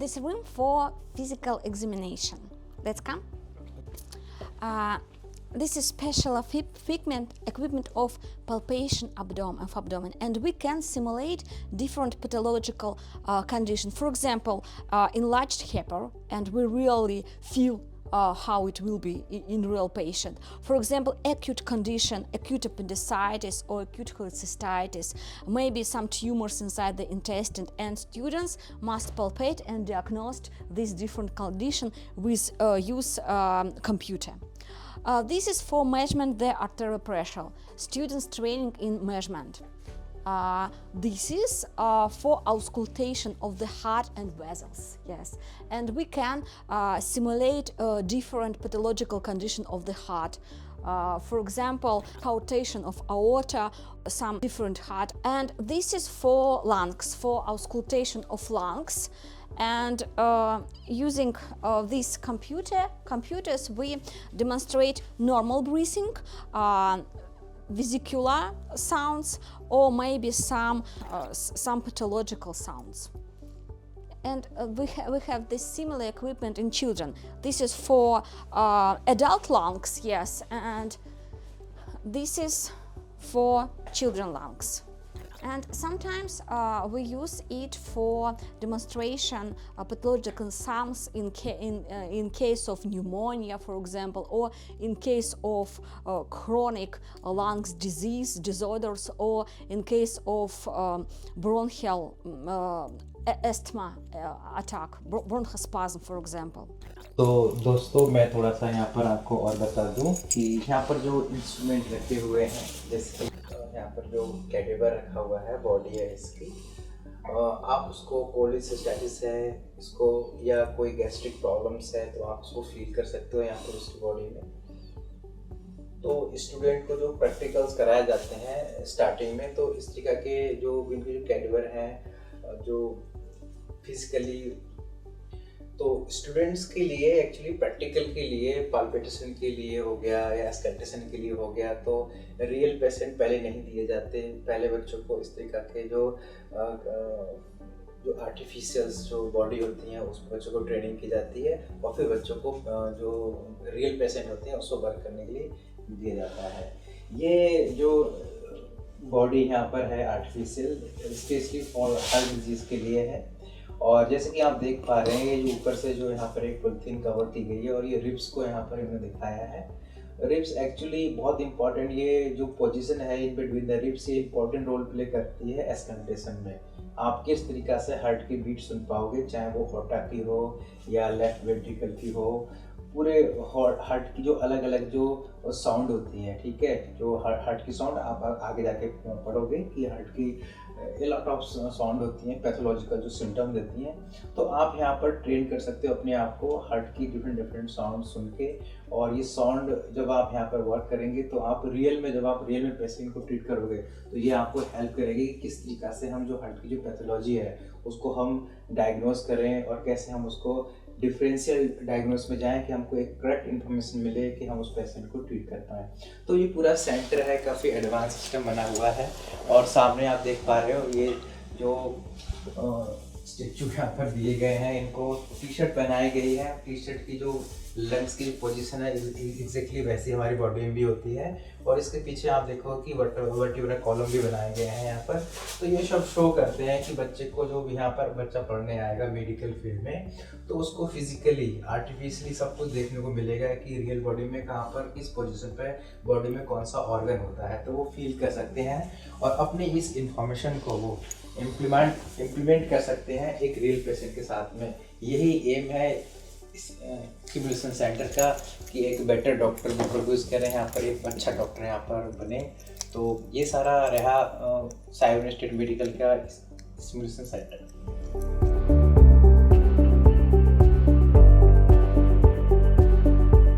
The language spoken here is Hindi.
this room for physical examination. Let's come. This is special equipment of palpation of abdomen, and we can simulate different pathological conditions. For example, enlarged hepar, and we really feel how it will be in real patient. For example, acute condition, acute appendicitis or acute cholecystitis, maybe some tumors inside the intestine, and students must palpate and diagnose this different condition with use computer. This is for measurement the arterial pressure, students training in measurement. This is for auscultation of the heart and vessels, yes. And we can simulate different pathological condition of the heart. For example, rotation of aorta, some different heart. And this is for lungs, for auscultation of lungs. And using this computers, we demonstrate normal breathing, vesicular sounds, or maybe some pathological sounds. And we have this similar equipment in children. This is for adult lungs, yes, and this is for children lungs. And sometimes we use it for demonstration pathological sounds in case of pneumonia, for example, or in case of chronic lungs disease disorders, or in case of bronchial asthma attack, bronchospasm, for example. तो दोस्तों, मैं थोड़ा सा यहाँ पर आपको और बता दूँ कि यहाँ पर जो इंस्ट्रूमेंट रखे हुए हैं, जैसे यहाँ पर जो कैडेवर रखा हुआ है, बॉडी है इसकी, आप उसको कोलिसिस्टाइटिस है इसको, या कोई गैस्ट्रिक प्रॉब्लम्स है, तो आप उसको फील कर सकते हो यहाँ पर उसकी बॉडी में। तो स्टूडेंट को जो प्रैक्टिकल्स कराए जाते हैं स्टार्टिंग में, तो इस तरीके के जो इनके जो कैडेवर हैं, जो फिजिकली, तो स्टूडेंट्स के लिए एक्चुअली प्रैक्टिकल के लिए, पाल्पेटेशन के लिए हो गया या स्कैल्टेशन के लिए हो गया, तो रियल पेशेंट पहले नहीं दिए जाते। पहले बच्चों को इस तरीके के जो आर्टिफिशियल्स जो बॉडी होती हैं उस बच्चों को ट्रेनिंग की जाती है, और फिर बच्चों को जो रियल पेशेंट होते हैं उसको वर्क करने के लिए दिया जाता है। ये जो बॉडी यहाँ पर है artificial, specially for heart disease के लिए है। और जैसे कि आप देख पा रहे हैं, ये ऊपर से जो यहाँ पर एक पॉलिथीन कवर की गई है, और ये रिब्स को यहाँ पर इन्होंने दिखाया है। रिब्स एक्चुअली बहुत इंपॉर्टेंट, ये जो पोजीशन है इन बिटवीन द रिब्स, ये इंपॉर्टेंट रोल प्ले करती है एस्कल्टेशन में। आप किस तरीक़ा से हार्ट की बीट सुन पाओगे, चाहे वो होटा की हो या लेफ्ट वेंट्रिकल की हो, पूरे हार्ट की जो अलग अलग जो साउंड होती हैं, ठीक है, जो हार्ट की साउंड आप आगे जाके पढ़ोगे कि हार्ट की ए लॉट ऑफ साउंड होती हैं, पैथोलॉजिकल जो सिम्टम देती हैं। तो आप यहाँ पर ट्रेन कर सकते हो अपने आप को हार्ट की डिफरेंट साउंड सुन के, और ये साउंड जब आप यहाँ पर वर्क करेंगे तो आप जब आप रियल में पेशेंट को ट्रीट करोगे तो ये आपको हेल्प करेगी कि किस तरीक़ा से हम जो हार्ट की जो पैथोलॉजी है उसको हम डायग्नोस करें, और कैसे हम उसको डिफरेंशियल डायग्नोस में जाएं कि हमको एक करेक्ट इन्फॉर्मेशन मिले कि हम उस पेशेंट को ट्रीट कर पाएँ। तो ये पूरा सेंटर है, काफ़ी एडवांस सिस्टम बना हुआ है। और सामने आप देख पा रहे हो ये जो स्टेचू यहाँ पर दिए गए हैं, इनको टी शर्ट पहनाई गई है। टी शर्ट की जो लंग्स की पोजीशन है एग्जैक्टली वैसी हमारी बॉडी में भी होती है। और इसके पीछे आप देखो कि वर्टिब्रल कॉलम भी बनाए गए हैं यहाँ पर। तो ये सब शो करते हैं कि बच्चे को, जो भी यहाँ पर बच्चा पढ़ने आएगा मेडिकल फील्ड में, तो उसको फिजिकली आर्टिफिशियली सब कुछ देखने को मिलेगा कि रियल बॉडी में कहाँ पर किस पोजीशन पे बॉडी में कौन सा ऑर्गन होता है, तो वो फील कर सकते हैं और अपने इस इंफॉर्मेशन को वो इम्प्लीमेंट कर सकते हैं एक रियल पेशेंट के साथ में। यही एम है इस सिमुलेशन सेंटर का कि एक बेटर डॉक्टर को प्रोड्यूस करें, यहाँ पर एक अच्छा डॉक्टर यहाँ पर बने। तो ये सारा रहा साइबर स्टेट मेडिकल का सिमुलेशन सेंटर।